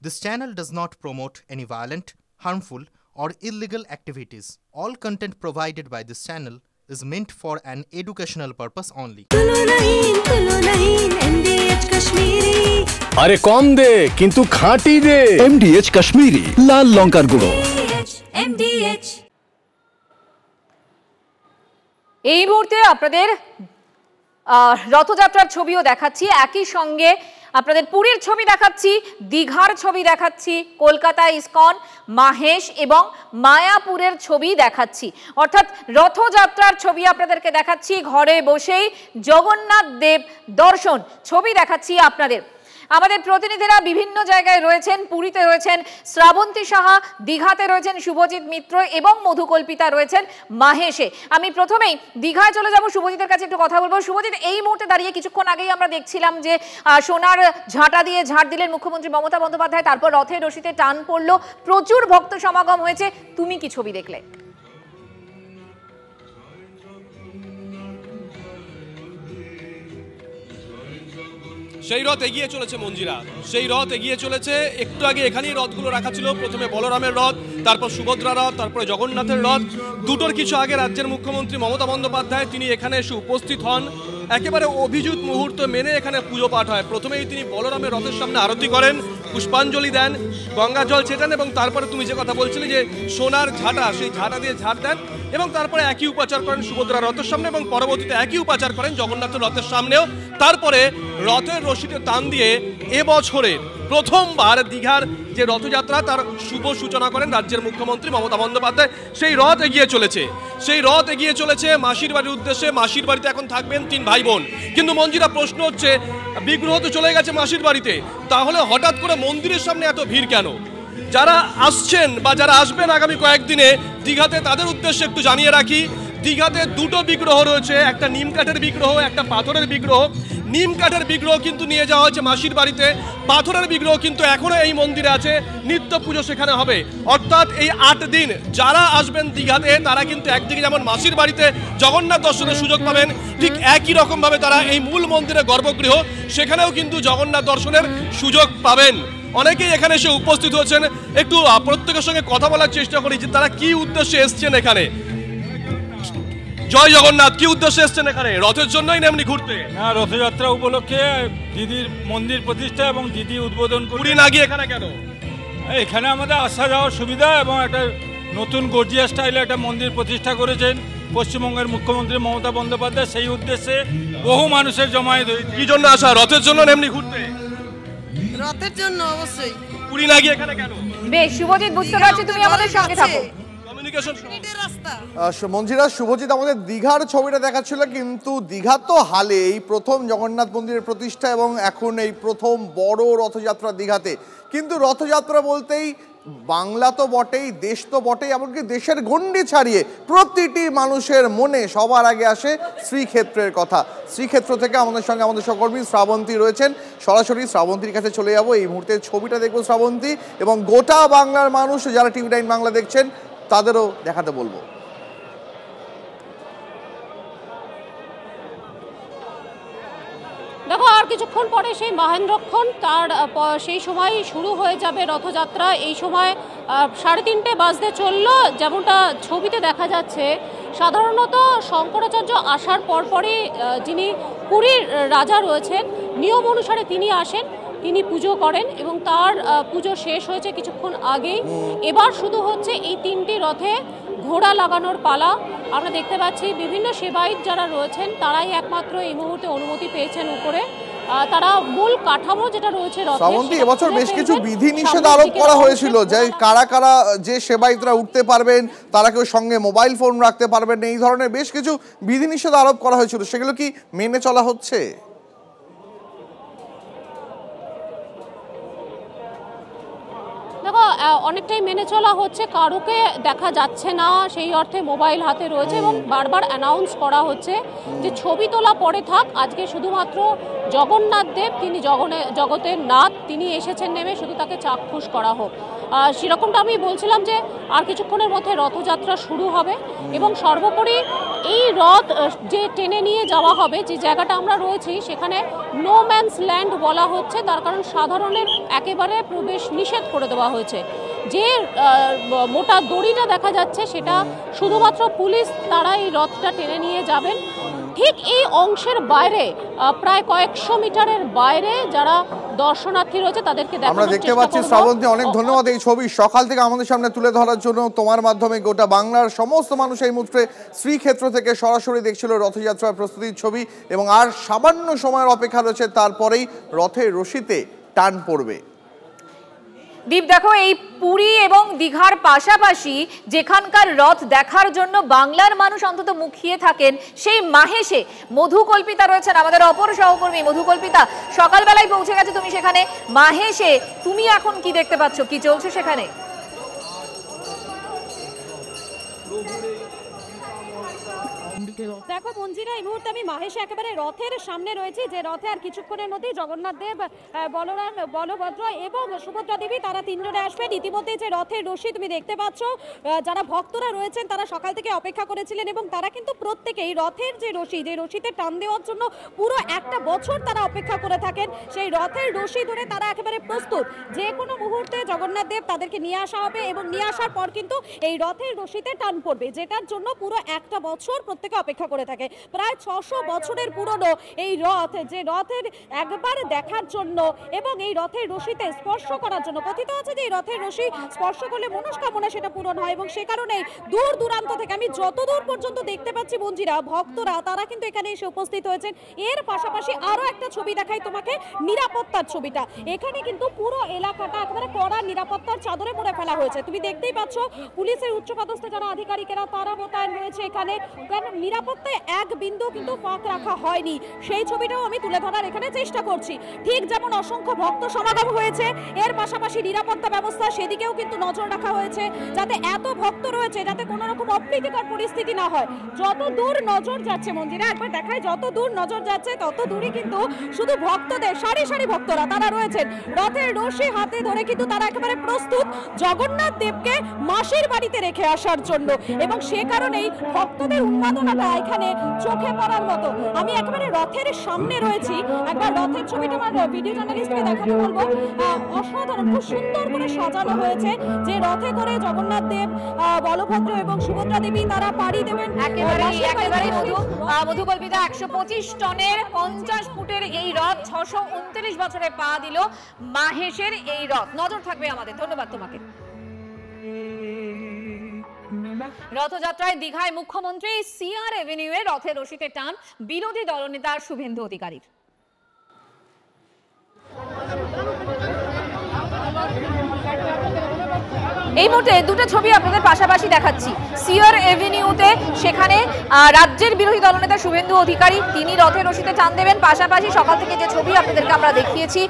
This channel does not promote any violent, harmful, or illegal activities. All content provided by this channel is meant for an educational purpose only. আরে কম দে কিন্তু খাঁটি দে। MDH Kashmiri লাল লঙ্কার গুঁড়ো। এই মুহূর্তে আপনাদের রথযাত্রার ছবিও দেখাচ্ছি, একই সঙ্গে আপনাদের পুরীর ছবি দেখাচ্ছি, দীঘার ছবি দেখাচ্ছি, কলকাতা ইসকন, মাহেশ এবং মায়াপুরের ছবি দেখাচ্ছি। অর্থাৎ রথযাত্রার ছবি আপনাদেরকে দেখাচ্ছি, ঘরে বসেই জগন্নাথ দেব দর্শন ছবি দেখাচ্ছি আপনাদের। আমাদের প্রতিনিধিরা বিভিন্ন জায়গায় রয়েছেন, পুরীতে রয়েছেন শ্রাবন্তী সাহা, দীঘাতে রয়েছেন শুভজিৎ মিত্র এবং মধুকল্পিতা রয়েছেন মাহেশে। আমি প্রথমেই দীঘায় চলে যাব, শুভজিতের কাছে একটু কথা বলবো। শুভজিৎ, এই মুহূর্তে দাঁড়িয়ে কিছুক্ষণ আগেই আমরা দেখছিলাম যে সোনার ঝাঁটা দিয়ে ঝাড় দিলেন মুখ্যমন্ত্রী মমতা বন্দ্যোপাধ্যায়, তারপর রথের রশিতে টান পড়লো, প্রচুর ভক্ত সমাগম হয়েছে, তুমি কি ছবি দেখলে? সেই রথ এগিয়ে চলেছে মঞ্জিরা, সেই রথ এগিয়ে চলেছে। একটু আগে এখানেই রথগুলো রাখা ছিল, প্রথমে বলরামের রথ, তারপর সুভদ্রা রথ, তারপরে জগন্নাথের রথ। দুটোর কিছু আগে রাজ্যের মুখ্যমন্ত্রী মমতা বন্দ্যোপাধ্যায় তিনি এখানে এসে উপস্থিত হন। একেবারে অভিজিৎ মুহূর্ত মেনে এখানে পুজো পাঠ হয়। প্রথমেই তিনি বলরামের রথের সামনে আরতি করেন, পুষ্পাঞ্জলি দেন, গঙ্গা জল ছেটান এবং তারপরে তুমি যে কথা বলছিলে যে সোনার ঝাঁটা, সেই ঝাঁটা দিয়ে ঝাড় দেন এবং তারপরে একই উপাচার করেন সুভদ্রা রথের সামনে এবং পরবর্তীতে একই উপাচার করেন জগন্নাথের রথের সামনেও। তারপরে রথের রশিতে টান দিয়ে এবছরের প্রথমবার দীঘার যে রথযাত্রা তার শুভ সূচনা করেন রাজ্যের মুখ্যমন্ত্রী মমতা বন্দ্যোপাধ্যায়। সেই রথ এগিয়ে চলেছে, সেই রথ এগিয়ে চলেছে মাসির বাড়ির উদ্দেশ্যে। মাসির বাড়িতে এখন থাকবেন 3 ভাই বোন, কিন্তু মঞ্জিরা প্রশ্ন হচ্ছে বিগ্রহ তো চলে গেছে মাসির বাড়িতে, তাহলে হঠাৎ করে মন্দিরের সামনে এত ভিড় কেন? যারা আসছেন বা যারা আসবেন আগামী কয়েকদিনে দীঘাতে তাদের উদ্দেশ্যে একটু জানিয়ে রাখি, দীঘাতে দুটো বিগ্রহ রয়েছে, একটা নিম কাঠের বিগ্রহ, একটা পাথরের বিগ্রহ। নিম কাঠের বিগ্রহ কিন্তু নিয়ে যাওয়া হচ্ছে মাসির বাড়িতে, পাথরের বিগ্রহ কিন্তু এখনো এই মন্দিরে আছে, নিত্য পুজো সেখানে হবে। অর্থাৎ এই 8 দিন যারা আসবেন দীঘাতে তারা কিন্তু একদিকে যেমন মাসির বাড়িতে জগন্নাথ দর্শনের সুযোগ পাবেন, ঠিক একই রকমভাবে তারা এই মূল মন্দিরের গর্ভগৃহ সেখানেও কিন্তু জগন্নাথ দর্শনের সুযোগ পাবেন। অনেকেই এখানে এসে উপস্থিত হচ্ছেন, একটু প্রত্যেকের সঙ্গে কথা বলার চেষ্টা করি যে তারা কি উদ্দেশ্যে এসছেন এখানে। জয় জগন্নাথ, কি উদ্দেশ্যে এসছেন এখানে? রথের জন্যই না এমনি ঘুরতে? না, রথযাত্রা উপলক্ষে দিদির মন্দির প্রতিষ্ঠা এবং দিদি উদ্বোধন করে। পুরী না গিয়ে এখানে কেন? এখানে আমাদের আসা যাওয়ার সুবিধা এবং একটা নতুন গর্জিয়া স্টাইলে একটা মন্দির প্রতিষ্ঠা করেছেন পশ্চিমবঙ্গের মুখ্যমন্ত্রী মমতা বন্দ্যোপাধ্যায়। সেই উদ্দেশ্যে বহু মানুষের জমায়েত হয়েছে। কি জন্য আসা? রথের জন্য না এমনি ঘুরতে? রথের জন্য অবশ্যই। পুরী না গিয়ে এখানে কেন? বেশ শুভজিৎ, বুঝতে পারছি, তুমি আমাদের সঙ্গে থাকো। মঞ্জিরা, শুভজিৎ আমাদের দীঘার ছবিটা দেখাচ্ছিল, কিন্তু দীঘা তো হালে এই প্রথম জগন্নাথ মন্দিরের প্রতিষ্ঠা এবং এখন এই প্রথম বড় রথযাত্রা দীঘাতে। কিন্তু রথযাত্রা বলতেই বাংলা তো বটেই, দেশ তো বটেই, এমনকি দেশের গণ্ডি ছাড়িয়ে প্রতিটি মানুষের মনে সবার আগে আসে শ্রীক্ষেত্রের কথা। শ্রীক্ষেত্র থেকে আমাদের সঙ্গে আমাদের সহকর্মী শ্রাবন্তী রয়েছেন, সরাসরি শ্রাবন্তীর কাছে চলে যাব। এই মুহূর্তে ছবিটা দেখবো শ্রাবন্তী, এবং গোটা বাংলার মানুষ যারা TV9 বাংলা দেখছেন তাদেরও দেখাতে বলবো। দেখো, আর কিছুক্ষণ পরে সেই মহেন্দ্রক্ষণ, তার সেই সময় শুরু হয়ে যাবে রথযাত্রা। এই সময় 3:30 বাজতে চললো। যেমনটা ছবিতে দেখা যাচ্ছে, সাধারণত শঙ্করাচার্য আসার পরপরই যিনি পুরীর রাজা রয়েছেন নিয়ম অনুসারে তিনি আসেন, তিনি পুজো করেন এবং তার পুজো শেষ হয়েছে কিছুক্ষণ আগেই। এবার শুধু হচ্ছে এই 3টি রথে ঘোড়া লাগানোর পালা। আমরা দেখতে পাচ্ছি বিভিন্ন সেবায়িত যারা রয়েছেন তারাই একমাত্র এই মুহূর্তে অনুমতি পেয়েছেন উপরে। তারা মূল কাঠামো যেটা রয়েছে শ্রাবন্তী, এবছর বেশ কিছু বিধিনিষেধ আরোপ করা হয়েছিল যে কারা কারা যে সেবায়িতরা উঠতে পারবেন, তারা কেউ সঙ্গে মোবাইল ফোন রাখতে পারবেন, এই ধরনের বেশ কিছু বিধিনিষেধ আরোপ করা হয়েছিল, সেগুলো কি মেনে চলা হচ্ছে? দেখো, অনেকটাই মেনে চলা হচ্ছে, কারোকে দেখা যাচ্ছে না, সেই অর্থে মোবাইল হাতে রয়েছে এবং বারবার অ্যানাউন্স করা হচ্ছে যে ছবি তোলা পরে থাক, আজকে শুধুমাত্র জগন্নাথ দেব, তিনি জগতের নাথ, তিনি এসেছেন নেমে, শুধু তাকে চাক্ষুষ করা হোক। সেরকমটা আমি বলছিলাম যে আর কিছুক্ষণের মধ্যে রথযাত্রা শুরু হবে এবং সর্বোপরি এই রথ যে টেনে নিয়ে যাওয়া হবে, যে জায়গাটা আমরা রয়েছি সেখানে নো ম্যানস ল্যান্ড বলা হচ্ছে, তার কারণ সাধারণের একেবারে প্রবেশ নিষেধ করে দেওয়া হয়েছে। যে মোটা দড়িটা দেখা যাচ্ছে সেটা শুধুমাত্র পুলিশ তারা এই রথটা টেনে নিয়ে যাবেন। ঠিক এই অংশের বাইরে প্রায় কয়েকশো মিটারের বাইরে যারা দর্শনার্থী রয়েছে তাদেরকে আমরা দেখতে পাচ্ছি। শ্রাবন্তী, অনেক ধন্যবাদ এই ছবি সকাল থেকে আমাদের সামনে তুলে ধরার জন্য। তোমার মাধ্যমে গোটা বাংলার সমস্ত মানুষ এই মুহূর্তে শ্রীক্ষেত্র থেকে সরাসরি দেখছিল রথযাত্রার প্রস্তুতির ছবি, এবং আর সামান্য সময়ের অপেক্ষা রয়েছে, তারপরেই রথের রশিতে টান পড়বে। দীপ, দেখো এই পুরী এবং দীঘার পাশাপাশি যেখানকার রথ দেখার জন্য বাংলার মানুষ অন্তত মুখিয়ে থাকেন, সেই মাহেশে মধুকল্পিতা রয়েছেন আমাদের অপর সহকর্মী। মধুকল্পিতা, সকালবেলায় পৌঁছে গেছে তুমি সেখানে মাহেশে, তুমি এখন কি দেখতে পাচ্ছ, কি চলছে সেখানে? দেখো মঞ্জিরা, এই মুহূর্তে আমি মাহেশে একেবারে রথের সামনে রয়েছি, যে রথে আর কিছুক্ষণের মধ্যেই জগন্নাথ দেব, বলরাম, বলভদ্র এবং সুভদ্রা দেবী তারা তিনজনে আসবেন। ইতিমধ্যে যে রথের রশি তুমি দেখতে পাচ্ছ, যারা ভক্তরা রয়েছেন তারা সকাল থেকে অপেক্ষা করেছিলেন এবং তারা কিন্তু প্রত্যেকেই রথের যে রশি, যে রশিতে টান দেওয়ার জন্য পুরো একটা বছর তারা অপেক্ষা করে থাকেন। সেই রথের রশি ধরে তারা একেবারে প্রস্তুত, যে কোনো মুহূর্তে জগন্নাথ দেব তাদেরকে নিয়ে আসা হবে এবং নিয়ে আসার পর কিন্তু এই রথের রশিতে টান পড়বে, যেটার জন্য পুরো একটা বছর প্রত্যেকে অপেক্ষা করে থাকে। প্রায় 600 বছরের পুরনো এই রথ, যে রথের একবার দেখার জন্য এবং এই রথের রশিতে স্পর্শ করার জন্য, কথিত আছে যে এই রথের রশি স্পর্শ করলে মনস্কামনা সেটা পূরণ হয়, এবং সে কারণে দূর দূরান্ত থেকে, আমি যতদূর পর্যন্ত দেখতে পাচ্ছি মঞ্জিরা, ভক্তরা তারা কিন্তু এখানে এসে উপস্থিত হয়েছেন। এর পাশাপাশি আরো একটা ছবি দেখাই তোমাকে, নিরাপত্তার ছবিটা। এখানে কিন্তু পুরো এলাকাটা একেবারে কড়া নিরাপত্তার চাদরে মুড়ে ফেলা হয়েছে। তুমি দেখতেই পাচ্ছ পুলিশের উচ্চপদস্থ যারা আধিকারিকেরা তারা মোতায়েন রয়েছে এখানে, কারণ নিরাপত্তায় এক বিন্দু কিন্তু ফাঁক রাখা হয়নি। সেই ছবিটাও আমি তুলে ধরার এখানে চেষ্টা করছি। ঠিক যেমন অসংখ্য ভক্ত সমাগম হয়েছে, এর পাশাপাশি নিরাপত্তা ব্যবস্থা সেদিকেও কিন্তু নজর রাখা হয়েছে, যাতে এত ভক্ত রয়েছে যাতে কোনো রকম অপ্রীতিকর পরিস্থিতি না হয়। যত দূর নজর যাচ্ছে মন্দিরে, একবার দেখায়, যত দূর নজর যাচ্ছে তত দূরই কিন্তু শুধু ভক্তদের সারি সারি ভক্তরা তারা রয়েছেন রথের রশি হাতে ধরে, কিন্তু তারা একেবারে প্রস্তুত জগন্নাথ দেবকে মাসির বাড়িতে রেখে আসার জন্য, এবং সে কারণেই ভক্তদের উন্মাদনাটা এখানে চোখে পড়ার মতো। আমি একেবারে রথের সামনে রয়েছি, একবার রথের ছবিটা আমার ভিডিও জার্নালিস্টকে দেখাতে বলবো। অসাধারণ, খুব সুন্দর করে সাজানো হয়েছে, যে রথে করে জগন্নাথ দেব, বলভদ্র এবং সুভদ্রা দেবী তারা পাড়ি দেবেন। একেবারে মধুকল্পিতা, 125 টনের 50 ফুটের এই রথ 629 বছরে পা দিল মাহেশের এই রথ। নজর থাকবে আমাদের। ধন্যবাদ তোমাকে। রথযাত্রায় দীঘায় মুখ্যমন্ত্রী সিআর এভিনিউয়ে রথের রশিতে টান, বিরোধী দলনেতা শুভেন্দু অধিকারীর। এই মুহূর্তে দুটো ছবি আপনাদের পাশাপাশি দেখাচ্ছি। সিআর এভিনিউতে সেখানে রাজ্যের বিরোধী দলনেতা শুভেন্দু অধিকারী তিনি রথের রশিতে টান দেবেন। পাশাপাশি সকাল থেকে যে ছবি আপনাদেরকে আমরা দেখিয়েছি,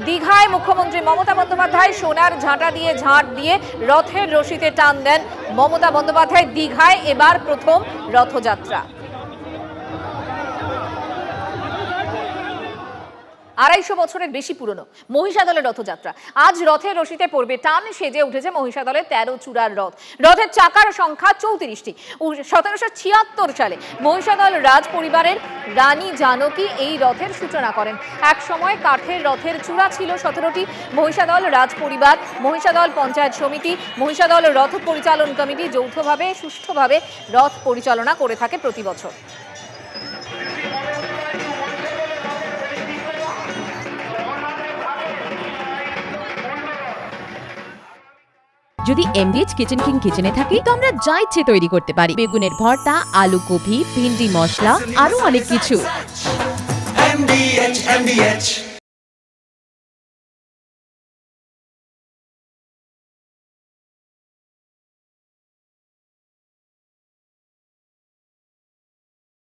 দীঘায় মুখ্যমন্ত্রী মমতা বন্দ্যোপাধ্যায় সোনার ঝাঁটা দিয়ে ঝাঁট দিয়ে রথের রশিতে টান দেন মমতা বন্দ্যোপাধ্যায়। দীঘায় এবার প্রথম রথযাত্রা। 250 বছরের বেশি পুরনো মহিষাদলের রথযাত্রা। আজ রথের রশিতে পড়বে টান, সেজে উঠেছে মহিষাদলের 13 চূড়ার রথ। রথের চাকার সংখ্যা 34টি। 1776 সালে মহিষাদল রাজ পরিবারের রানী জানকী এই রথের সূচনা করেন। এক সময় কাঠের রথের চূড়া ছিল 17টি। মহিষাদল রাজ পরিবার, মহিষাদল পঞ্চায়েত সমিতি, মহিষাদল রথ পরিচালন কমিটি যৌথভাবে সুষ্ঠুভাবে রথ পরিচালনা করে থাকে প্রতি বছর। যদি এমডিএচ কিচেন কিং কিচেনে থাকি তো আমরা যা ইচ্ছে তৈরি করতে পারি। বেগুনের ভর্তা, আলু কপি, ভিন্ডি মশলা, আরো অনেক কিছু। MDH